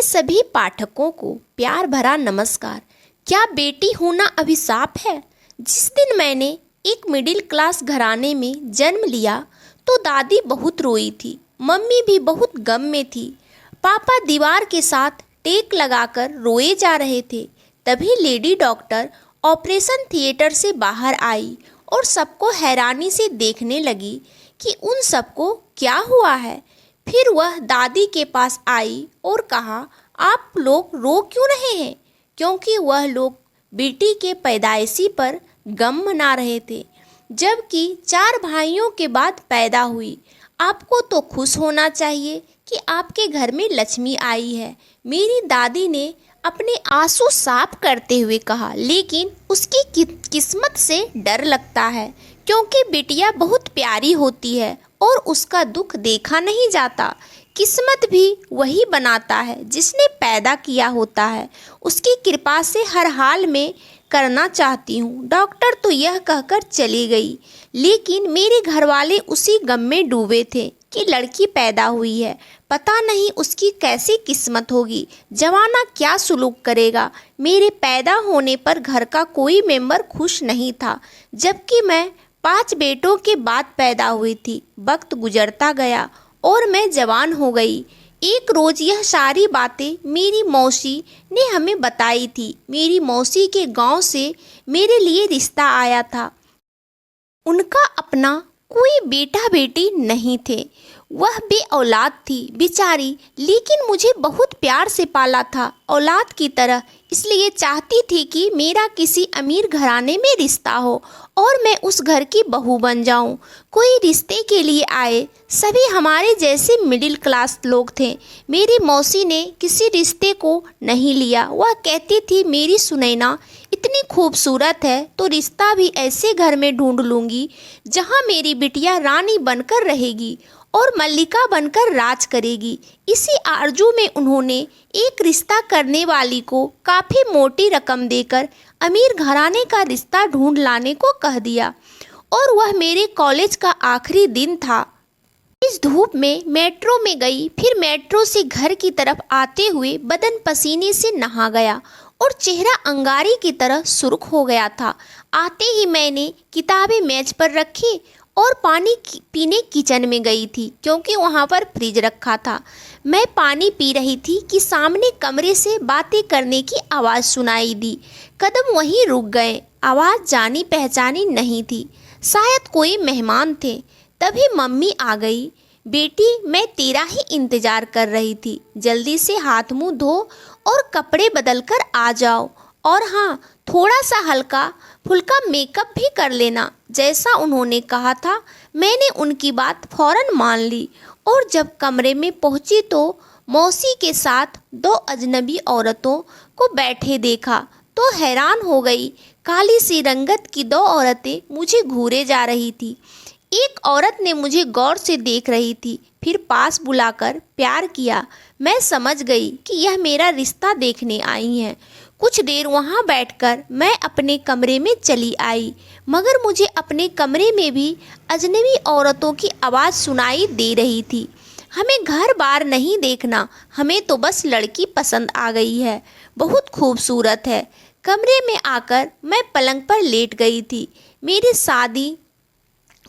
सभी पाठकों को प्यार भरा नमस्कार। क्या बेटी होना अभिशाप है? जिस दिन मैंने एक मिडिल क्लास घराने में जन्म लिया तो दादी बहुत रोई थी, मम्मी भी बहुत गम में थी। पापा दीवार के साथ टेक लगाकर रोए जा रहे थे। तभी लेडी डॉक्टर ऑपरेशन थिएटर से बाहर आई और सबको हैरानी से देखने लगी कि उन सबको क्या हुआ है। फिर वह दादी के पास आई और कहा, आप लोग रो क्यों रहे हैं? क्योंकि वह लोग बेटी के पैदाइशी पर गम मना रहे थे, जबकि 4 भाइयों के बाद पैदा हुई। आपको तो खुश होना चाहिए कि आपके घर में लक्ष्मी आई है, मेरी दादी ने अपने आंसू साफ करते हुए कहा। लेकिन उसकी किस्मत से डर लगता है, क्योंकि बिटिया बहुत प्यारी होती है और उसका दुख देखा नहीं जाता। किस्मत भी वही बनाता है जिसने पैदा किया होता है। उसकी कृपा से हर हाल में करना चाहती हूँ। डॉक्टर तो यह कहकर चली गई, लेकिन मेरे घरवाले उसी गम में डूबे थे कि लड़की पैदा हुई है। पता नहीं उसकी कैसी किस्मत होगी, जमाना क्या सुलूक करेगा। मेरे पैदा होने पर घर का कोई मेंबर खुश नहीं था, जबकि मैं 5 बेटों के बाद पैदा हुई थी। वक्त गुजरता गया और मैं जवान हो गई। एक रोज यह सारी बातें मेरी मौसी ने हमें बताई थी। मेरी मौसी के गांव से मेरे लिए रिश्ता आया था। उनका अपना कोई बेटा बेटी नहीं थे, वह बे औलाद थी बेचारी, लेकिन मुझे बहुत प्यार से पाला था, औलाद की तरह। इसलिए चाहती थी कि मेरा किसी अमीर घराने में रिश्ता हो और मैं उस घर की बहू बन जाऊं। कोई रिश्ते के लिए आए, सभी हमारे जैसे मिडिल क्लास लोग थे। मेरी मौसी ने किसी रिश्ते को नहीं लिया। वह कहती थी, मेरी सुनैना इतनी खूबसूरत है तो रिश्ता भी ऐसे घर में ढूंढ लूँगी जहाँ मेरी बिटिया रानी बनकर रहेगी और मल्लिका बनकर राज करेगी। इसी आरजू में उन्होंने एक रिश्ता करने वाली को काफ़ी मोटी रकम देकर अमीर घराने का रिश्ता ढूंढ लाने को कह दिया। और वह मेरे कॉलेज का आखिरी दिन था। इस धूप में मेट्रो में गई, फिर मेट्रो से घर की तरफ आते हुए बदन पसीने से नहा गया और चेहरा अंगारी की तरह सुर्ख हो गया था। आते ही मैंने किताबें मेज पर रखी और पानी पीने किचन में गई थी, क्योंकि वहाँ पर फ्रिज रखा था। मैं पानी पी रही थी कि सामने कमरे से बातें करने की आवाज़ सुनाई दी। कदम वहीं रुक गए। आवाज़ जानी पहचानी नहीं थी, शायद कोई मेहमान थे। तभी मम्मी आ गई। बेटी, मैं तेरा ही इंतज़ार कर रही थी, जल्दी से हाथ मुंह धो और कपड़े बदल कर आ जाओ। और हाँ, थोड़ा सा हल्का फुल्का मेकअप भी कर लेना। जैसा उन्होंने कहा था, मैंने उनकी बात फौरन मान ली और जब कमरे में पहुंची तो मौसी के साथ 2 अजनबी औरतों को बैठे देखा तो हैरान हो गई। काली सी रंगत की 2 औरतें मुझे घूरे जा रही थी। एक औरत ने मुझे गौर से देख रही थी, फिर पास बुलाकर प्यार किया। मैं समझ गई कि यह मेरा रिश्ता देखने आई हैं। कुछ देर वहाँ बैठकर मैं अपने कमरे में चली आई, मगर मुझे अपने कमरे में भी अजनबी औरतों की आवाज़ सुनाई दे रही थी। हमें घर बार नहीं देखना, हमें तो बस लड़की पसंद आ गई है, बहुत खूबसूरत है। कमरे में आकर मैं पलंग पर लेट गई थी। मेरी शादी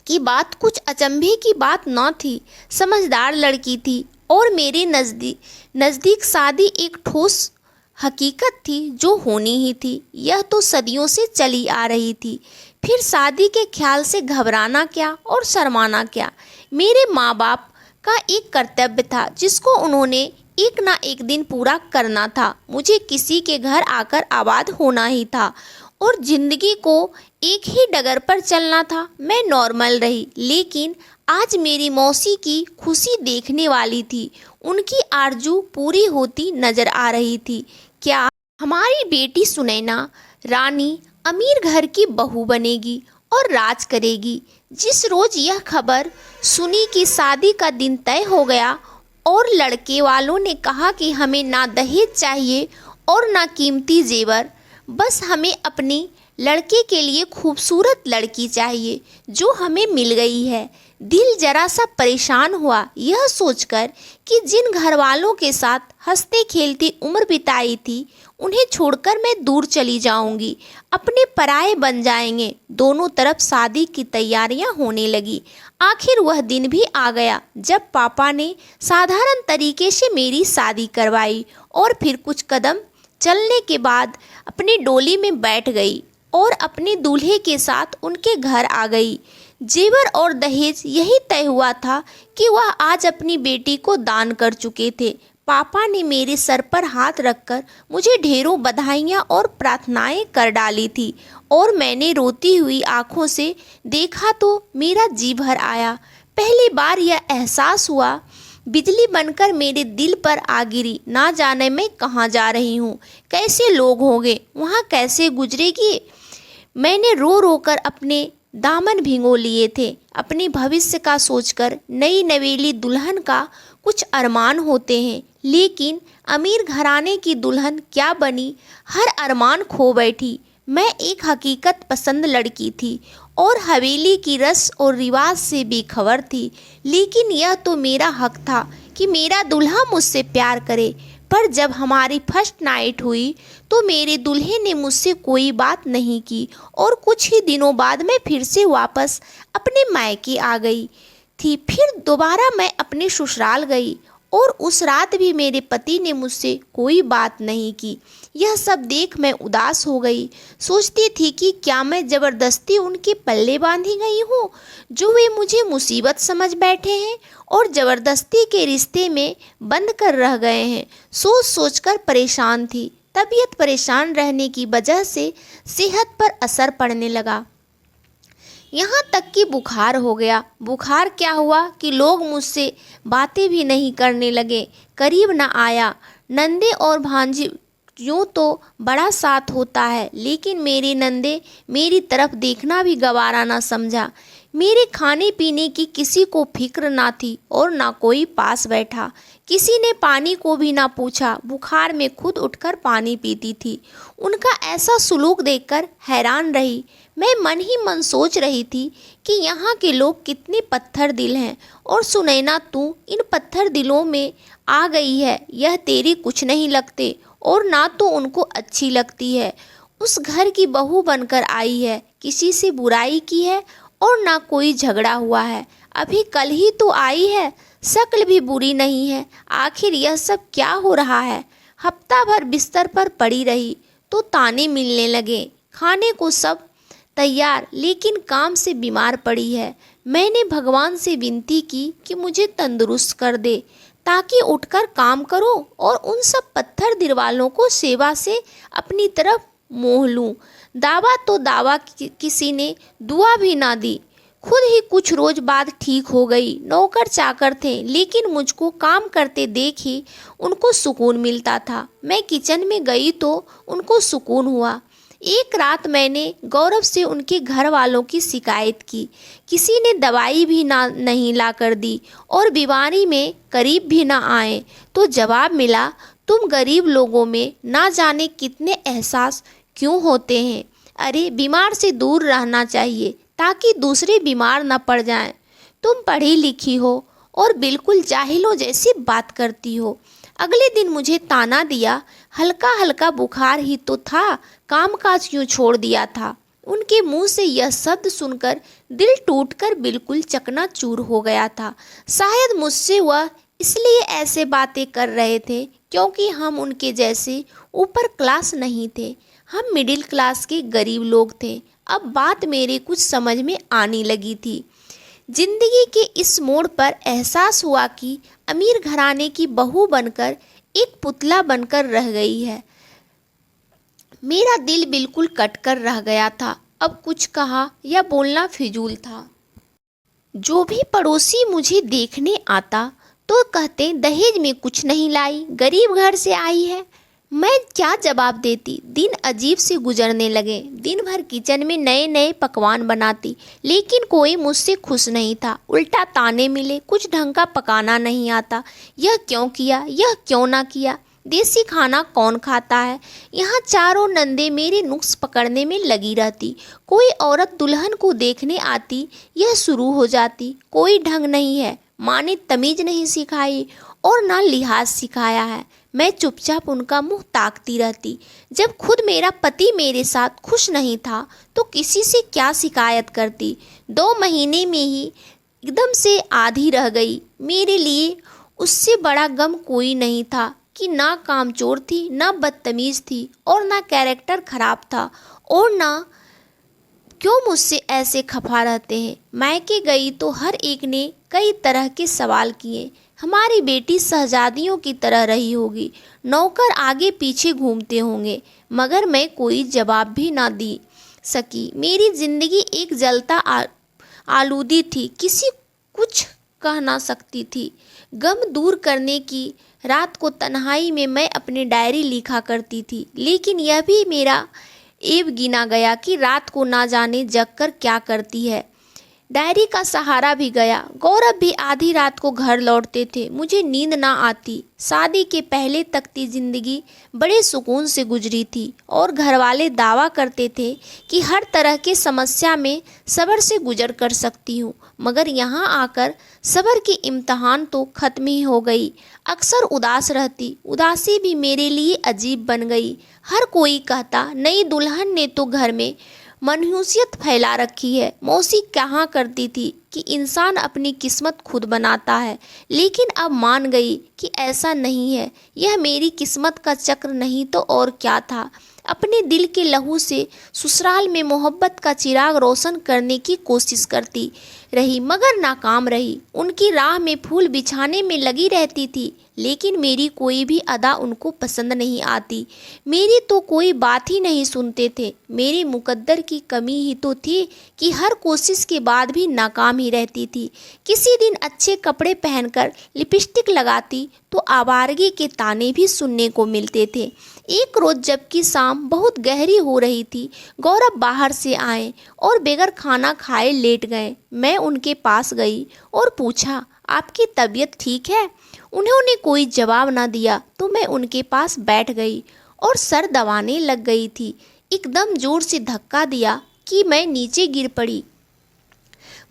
की बात कुछ अचंभे की बात न थी। समझदार लड़की थी और मेरे नज़दीक शादी एक ठोस हकीकत थी जो होनी ही थी। यह तो सदियों से चली आ रही थी। फिर शादी के ख्याल से घबराना क्या और शर्माना क्या। मेरे माँ बाप का एक कर्तव्य था जिसको उन्होंने एक ना एक दिन पूरा करना था। मुझे किसी के घर आकर आबाद होना ही था और ज़िंदगी को एक ही डगर पर चलना था। मैं नॉर्मल रही, लेकिन आज मेरी मौसी की खुशी देखने वाली थी। उनकी आरजू पूरी होती नजर आ रही थी। क्या हमारी बेटी सुनैना रानी अमीर घर की बहू बनेगी और राज करेगी? जिस रोज यह खबर सुनी कि शादी का दिन तय हो गया और लड़के वालों ने कहा कि हमें ना दहेज चाहिए और ना कीमती जेवर, बस हमें अपनी लड़के के लिए खूबसूरत लड़की चाहिए, जो हमें मिल गई है। दिल जरा सा परेशान हुआ यह सोचकर कि जिन घर वालों के साथ हंसते खेलती उम्र बिताई थी उन्हें छोड़कर मैं दूर चली जाऊंगी, अपने पराये बन जाएंगे। दोनों तरफ शादी की तैयारियां होने लगी। आखिर वह दिन भी आ गया जब पापा ने साधारण तरीके से मेरी शादी करवाई और फिर कुछ कदम चलने के बाद अपनी डोली में बैठ गई और अपने दूल्हे के साथ उनके घर आ गई। जेवर और दहेज यही तय हुआ था कि वह आज अपनी बेटी को दान कर चुके थे। पापा ने मेरे सर पर हाथ रखकर मुझे ढेरों बधाइयाँ और प्रार्थनाएं कर डाली थी और मैंने रोती हुई आंखों से देखा तो मेरा जी भर आया। पहली बार यह एहसास हुआ, बिजली बनकर मेरे दिल पर आ गिरी। ना जाने मैं कहाँ जा रही हूँ, कैसे लोग होंगे, वहाँ कैसे गुजरेगी। मैंने रो रो कर अपने दामन भिगो लिए थे। अपने भविष्य का सोचकर नई नवेली दुल्हन का कुछ अरमान होते हैं, लेकिन अमीर घराने की दुल्हन क्या बनी, हर अरमान खो बैठी। मैं एक हकीकत पसंद लड़की थी और हवेली की रस्म और रिवाज से बेखबर थी, लेकिन यह तो मेरा हक था कि मेरा दूल्हा मुझसे प्यार करे। पर जब हमारी फर्स्ट नाइट हुई तो मेरे दूल्हे ने मुझसे कोई बात नहीं की और कुछ ही दिनों बाद मैं फिर से वापस अपने मायके आ गई थी। फिर दोबारा मैं अपने ससुराल गई और उस रात भी मेरे पति ने मुझसे कोई बात नहीं की। यह सब देख मैं उदास हो गई। सोचती थी कि क्या मैं ज़बरदस्ती उनके पल्ले बांधी गई हूँ जो वे मुझे मुसीबत समझ बैठे हैं और ज़बरदस्ती के रिश्ते में बंद कर रह गए हैं। सोच सोचकर परेशान थी। तबीयत परेशान रहने की वजह से सेहत पर असर पड़ने लगा, यहाँ तक कि बुखार हो गया। बुखार क्या हुआ कि लोग मुझसे बातें भी नहीं करने लगे, करीब न आया। नंदे और भांजी यूँ तो बड़ा साथ होता है, लेकिन मेरे नंदे मेरी तरफ देखना भी गवारा ना समझा। मेरे खाने पीने की किसी को फिक्र ना थी और ना कोई पास बैठा। किसी ने पानी को भी ना पूछा। बुखार में खुद उठकर पानी पीती थी। उनका ऐसा सुलूक देखकर हैरान रही। मैं मन ही मन सोच रही थी कि यहाँ के लोग कितने पत्थर दिल हैं और सुनैना तू इन पत्थर दिलों में आ गई है। यह तेरी कुछ नहीं लगते और ना तो उनको अच्छी लगती है। उस घर की बहू बनकर आई है, किसी से बुराई की है और ना कोई झगड़ा हुआ है। अभी कल ही तो आई है, शक्ल भी बुरी नहीं है। आखिर यह सब क्या हो रहा है। हफ्ता भर बिस्तर पर पड़ी रही तो ताने मिलने लगे। खाने को सब तैयार, लेकिन काम से बीमार पड़ी है। मैंने भगवान से विनती की कि मुझे तंदुरुस्त कर दे ताकि उठकर काम करो और उन सब पत्थर दिल वालों को सेवा से अपनी तरफ मोह लूँ। दावा तो दावा किसी ने दुआ भी ना दी। खुद ही कुछ रोज बाद ठीक हो गई। नौकर चाकर थे, लेकिन मुझको काम करते देख ही उनको सुकून मिलता था। मैं किचन में गई तो उनको सुकून हुआ। एक रात मैंने गौरव से उनके घर वालों की शिकायत की। किसी ने दवाई भी नहीं ला कर दी और बीमारी में करीब भी ना आए तो जवाब मिला, तुम गरीब लोगों में ना जाने कितने एहसास क्यों होते हैं। अरे बीमार से दूर रहना चाहिए ताकि दूसरे बीमार ना पड़ जाएं। तुम पढ़ी लिखी हो और बिल्कुल जाहिलों जैसी बात करती हो। अगले दिन मुझे ताना दिया, हल्का हल्का बुखार ही तो था, कामकाज क्यों छोड़ दिया था। उनके मुंह से यह शब्द सुनकर दिल टूटकर बिल्कुल चकनाचूर हो गया था। शायद मुझसे वह इसलिए ऐसे बातें कर रहे थे क्योंकि हम उनके जैसे ऊपर क्लास नहीं थे। हम मिडिल क्लास के गरीब लोग थे। अब बात मेरे कुछ समझ में आने लगी थी। जिंदगी के इस मोड़ पर एहसास हुआ कि अमीर घराने की बहू बनकर एक पुतला बनकर रह गई है। मेरा दिल बिल्कुल कटकर रह गया था। अब कुछ कहा या बोलना फिजूल था। जो भी पड़ोसी मुझे देखने आता तो कहते दहेज में कुछ नहीं लाई, गरीब घर से आई है। मैं क्या जवाब देती। दिन अजीब से गुजरने लगे। दिन भर किचन में नए नए पकवान बनाती, लेकिन कोई मुझसे खुश नहीं था। उल्टा ताने मिले, कुछ ढंग का पकाना नहीं आता, यह क्यों किया, यह क्यों ना किया। देसी खाना कौन खाता है। यहाँ चारों नंदे मेरे नुक्स पकड़ने में लगी रहती। कोई औरत दुल्हन को देखने आती, यह शुरू हो जाती, कोई ढंग नहीं है, माँ ने तमीज नहीं सिखाई और ना लिहाज सिखाया है। मैं चुपचाप उनका मुंह ताकती रहती। जब खुद मेरा पति मेरे साथ खुश नहीं था तो किसी से क्या शिकायत करती। 2 महीने में ही एकदम से आधी रह गई। मेरे लिए उससे बड़ा गम कोई नहीं था कि ना कामचोर थी, ना बदतमीज थी और ना कैरेक्टर खराब था, और ना क्यों मुझसे ऐसे खफा रहते हैं। मायके गई तो हर एक ने कई तरह के सवाल किए। हमारी बेटी शहजादियों की तरह रही होगी, नौकर आगे पीछे घूमते होंगे, मगर मैं कोई जवाब भी ना दी सकी। मेरी जिंदगी एक जलता आलूदी थी, किसी कुछ कह ना सकती थी। गम दूर करने की रात को तन्हाई में मैं अपनी डायरी लिखा करती थी, लेकिन यह भी मेरा एब गिना गया कि रात को ना जाने जग कर क्या करती है। डायरी का सहारा भी गया। गौरव भी आधी रात को घर लौटते थे, मुझे नींद ना आती। शादी के पहले तक की जिंदगी बड़े सुकून से गुजरी थी और घरवाले दावा करते थे कि हर तरह की समस्या में सब्र से गुजर कर सकती हूँ, मगर यहाँ आकर सब्र की इम्तहान तो खत्म ही हो गई। अक्सर उदास रहती, उदासी भी मेरे लिए अजीब बन गई। हर कोई कहता, नई दुल्हन ने तो घर में मनहूसियत फैला रखी है। मौसी कहा करती थी कि इंसान अपनी किस्मत खुद बनाता है, लेकिन अब मान गई कि ऐसा नहीं है। यह मेरी किस्मत का चक्र नहीं तो और क्या था। अपने दिल के लहू से ससुराल में मोहब्बत का चिराग रोशन करने की कोशिश करती रही, मगर नाकाम रही। उनकी राह में फूल बिछाने में लगी रहती थी, लेकिन मेरी कोई भी अदा उनको पसंद नहीं आती। मेरी तो कोई बात ही नहीं सुनते थे। मेरी मुकद्दर की कमी ही तो थी कि हर कोशिश के बाद भी नाकाम ही रहती थी। किसी दिन अच्छे कपड़े पहनकर लिपस्टिक लगाती तो आवारगी के ताने भी सुनने को मिलते थे। एक रोज़ जबकि शाम बहुत गहरी हो रही थी, गौरव बाहर से आए और बगैर खाना खाए लेट गए। मैं उनके पास गई और पूछा, आपकी तबीयत ठीक है? उन्होंने कोई जवाब ना दिया तो मैं उनके पास बैठ गई और सर दबाने लग गई थी। एकदम जोर से धक्का दिया कि मैं नीचे गिर पड़ी।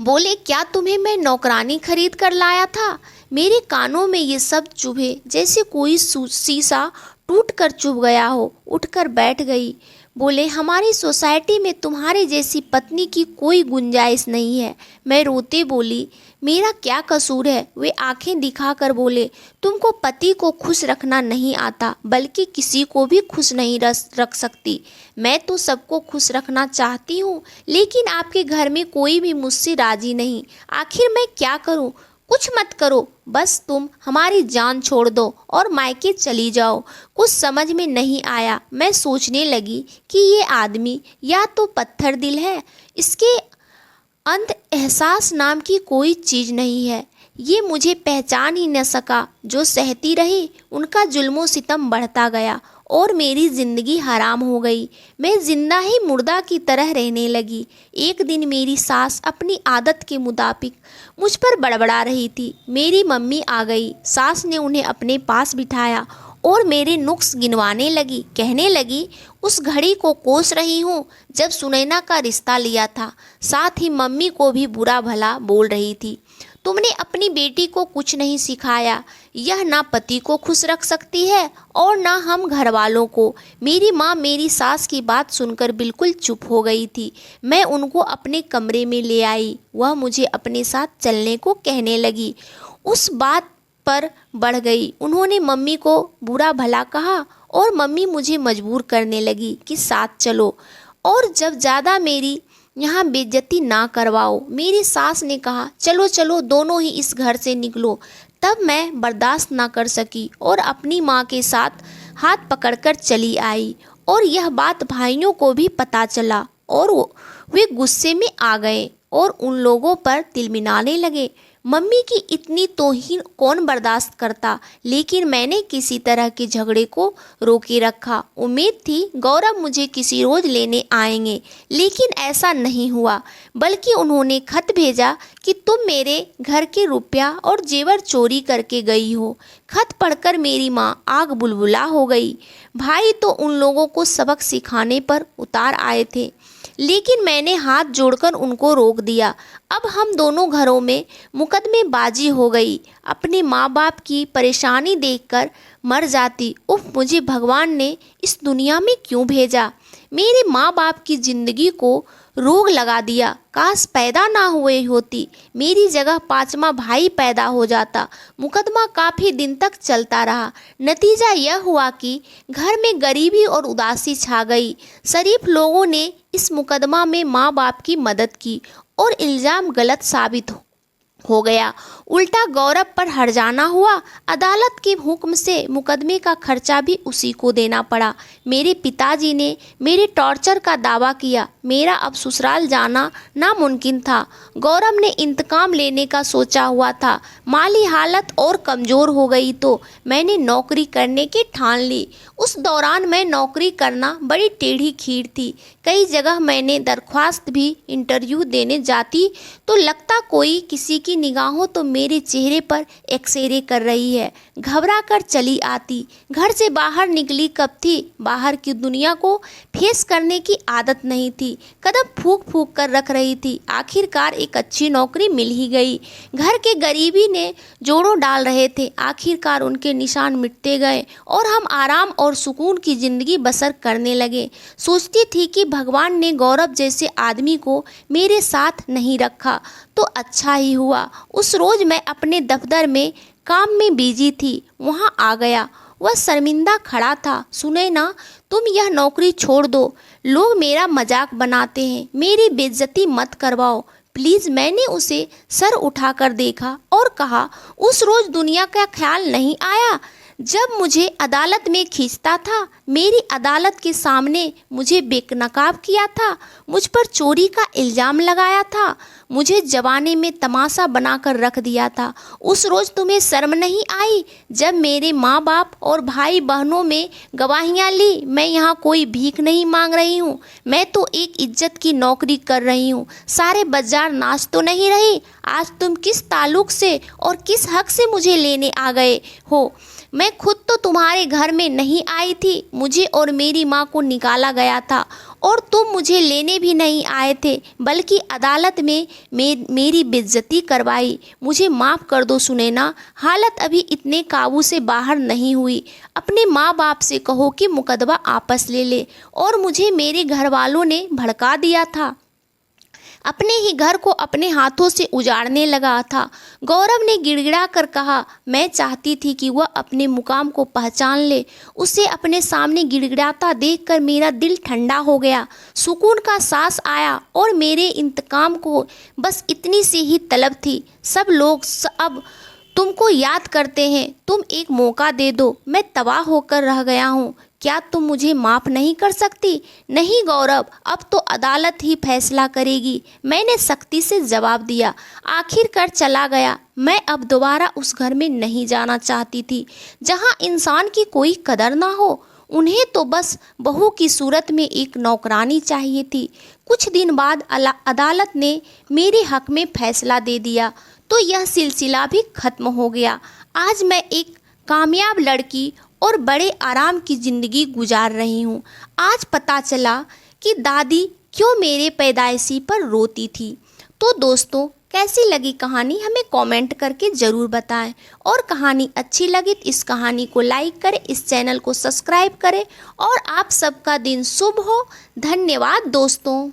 बोले, क्या तुम्हें मैं नौकरानी खरीद कर लाया था? मेरे कानों में ये सब चुभे जैसे कोई शीशा टूट कर चुभ गया हो। उठकर बैठ गई। बोले, हमारी सोसाइटी में तुम्हारे जैसी पत्नी की कोई गुंजाइश नहीं है। मैं रोते बोली, मेरा क्या कसूर है? वे आंखें दिखाकर बोले, तुमको पति को खुश रखना नहीं आता, बल्कि किसी को भी खुश नहीं रख सकती। मैं तो सबको खुश रखना चाहती हूँ, लेकिन आपके घर में कोई भी मुझसे राजी नहीं। आखिर मैं क्या करूँ? कुछ मत करो, बस तुम हमारी जान छोड़ दो और मायके चली जाओ। कुछ समझ में नहीं आया। मैं सोचने लगी कि ये आदमी या तो पत्थर दिल है, इसके अंत एहसास नाम की कोई चीज़ नहीं है। ये मुझे पहचान ही न सका। जो सहती रही उनका जुल्मो सितम बढ़ता गया और मेरी ज़िंदगी हराम हो गई। मैं जिंदा ही मुर्दा की तरह रहने लगी। एक दिन मेरी सास अपनी आदत के मुताबिक मुझ पर बड़बड़ा रही थी। मेरी मम्मी आ गई। सास ने उन्हें अपने पास बिठाया और मेरे नुक्स गिनवाने लगी। कहने लगी, उस घड़ी को कोस रही हूँ जब सुनैना का रिश्ता लिया था। साथ ही मम्मी को भी बुरा भला बोल रही थी। तुमने अपनी बेटी को कुछ नहीं सिखाया। यह ना पति को खुश रख सकती है और ना हम घर वालों को। मेरी माँ मेरी सास की बात सुनकर बिल्कुल चुप हो गई थी। मैं उनको अपने कमरे में ले आई। वह मुझे अपने साथ चलने को कहने लगी। उस बात पर बढ़ गई। उन्होंने मम्मी को बुरा भला कहा और मम्मी मुझे मजबूर करने लगी कि साथ चलो और जब ज़्यादा मेरी यहाँ बेइज्जती ना करवाओ। मेरी सास ने कहा, चलो चलो दोनों ही इस घर से निकलो। तब मैं बर्दाश्त ना कर सकी और अपनी माँ के साथ हाथ पकड़कर चली आई और यह बात भाइयों को भी पता चला और वे गुस्से में आ गए और उन लोगों पर तिलमिलाने लगे। मम्मी की इतनी तौहीन कौन बर्दाश्त करता, लेकिन मैंने किसी तरह के झगड़े को रोके रखा। उम्मीद थी गौरव मुझे किसी रोज लेने आएंगे, लेकिन ऐसा नहीं हुआ, बल्कि उन्होंने खत भेजा कि तुम मेरे घर के रुपया और जेवर चोरी करके गई हो। खत पढ़कर मेरी माँ आग बुलबुला हो गई। भाई तो उन लोगों को सबक सिखाने पर उतार आए थे, लेकिन मैंने हाथ जोड़कर उनको रोक दिया। अब हम दोनों घरों में मुकदमेबाजी हो गई। अपने माँ बाप की परेशानी देखकर मर जाती। उफ, मुझे भगवान ने इस दुनिया में क्यों भेजा। मेरे माँ बाप की ज़िंदगी को रोग लगा दिया। काश पैदा ना हुए होती, मेरी जगह पांचवा भाई पैदा हो जाता। मुकदमा काफ़ी दिन तक चलता रहा। नतीजा यह हुआ कि घर में गरीबी और उदासी छा गई। शरीफ लोगों ने इस मुकदमा में माँ बाप की मदद की और इल्ज़ाम गलत साबित हो गया। उल्टा गौरव पर हर्जाना हुआ। अदालत के हुक्म से मुकदमे का खर्चा भी उसी को देना पड़ा। मेरे पिताजी ने मेरे टॉर्चर का दावा किया। मेरा अब ससुराल जाना नामुमकिन था। गौरव ने इंतकाम लेने का सोचा हुआ था। माली हालत और कमज़ोर हो गई तो मैंने नौकरी करने की ठान ली। उस दौरान मैं नौकरी करना बड़ी टेढ़ी खीर थी। कई जगह मैंने दरख्वास्त भी इंटरव्यू देने जाती तो लगता कोई किसी की निगाहों तो मेरे चेहरे पर एक्सरे कर रही है। घबरा कर चली आती। घर से बाहर निकली कब थी, बाहर की दुनिया को फेस करने की आदत नहीं थी। कदम फूंक फूंक कर रख रही थी। आखिरकार एक अच्छी नौकरी मिल ही गई। घर के गरीबी ने जोड़ों डाल रहे थे। आखिरकार उनके निशान मिटते गए और हम आराम और सुकून की ज़िंदगी बसर करने लगे। सोचती थी कि भगवान ने गौरव जैसे आदमी को मेरे साथ नहीं रखा तो अच्छा ही हुआ। उस रोज़ मैं अपने दफ्तर में काम में बिजी थी। वहाँ आ गया। वह शर्मिंदा खड़ा था। सुने ना, तुम यह नौकरी छोड़ दो। लोग मेरा मजाक बनाते हैं, मेरी बेइज्जती मत करवाओ प्लीज़। मैंने उसे सर उठाकर देखा और कहा, उस रोज़ दुनिया का ख्याल नहीं आया जब मुझे अदालत में खींचता था। मेरी अदालत के सामने मुझे बेनकाब किया था, मुझ पर चोरी का इल्ज़ाम लगाया था, मुझे जवानी में तमाशा बनाकर रख दिया था। उस रोज़ तुम्हें शर्म नहीं आई जब मेरे माँ बाप और भाई बहनों में गवाहियाँ ली। मैं यहाँ कोई भीख नहीं मांग रही हूँ, मैं तो एक इज्जत की नौकरी कर रही हूँ। सारे बाजार नाच तो नहीं रही। आज तुम किस ताल्लुक से और किस हक से मुझे लेने आ गए हो? मैं खुद तो तुम्हारे घर में नहीं आई थी। मुझे और मेरी माँ को निकाला गया था और तुम मुझे लेने भी नहीं आए थे, बल्कि अदालत में मेरी बेइज्जती करवाई। मुझे माफ़ कर दो सुनैना, हालत अभी इतने काबू से बाहर नहीं हुई। अपने माँ बाप से कहो कि मुकदमा आपस ले ले। और मुझे मेरे घर वालों ने भड़का दिया था, अपने ही घर को अपने हाथों से उजाड़ने लगा था। गौरव ने गिड़गिड़ा कर कहा। मैं चाहती थी कि वह अपने मुकाम को पहचान ले। उसे अपने सामने गिड़गिड़ाता देखकर मेरा दिल ठंडा हो गया। सुकून का सांस आया और मेरे इंतकाम को बस इतनी सी ही तलब थी। सब लोग अब तुमको याद करते हैं, तुम एक मौका दे दो। मैं तबाह होकर रह गया हूँ। क्या तुम मुझे माफ़ नहीं कर सकती? नहीं गौरव, अब तो अदालत ही फैसला करेगी, मैंने सख्ती से जवाब दिया। आखिरकार चला गया। मैं अब दोबारा उस घर में नहीं जाना चाहती थी जहाँ इंसान की कोई कदर ना हो। उन्हें तो बस बहू की सूरत में एक नौकरानी चाहिए थी। कुछ दिन बाद अदालत ने मेरे हक में फैसला दे दिया तो यह सिलसिला भी खत्म हो गया। आज मैं एक कामयाब लड़की और बड़े आराम की ज़िंदगी गुजार रही हूँ। आज पता चला कि दादी क्यों मेरे पैदाइशी पर रोती थी। तो दोस्तों, कैसी लगी कहानी हमें कमेंट करके ज़रूर बताएं। और कहानी अच्छी लगी तो इस कहानी को लाइक करें, इस चैनल को सब्सक्राइब करें और आप सबका दिन शुभ हो। धन्यवाद दोस्तों।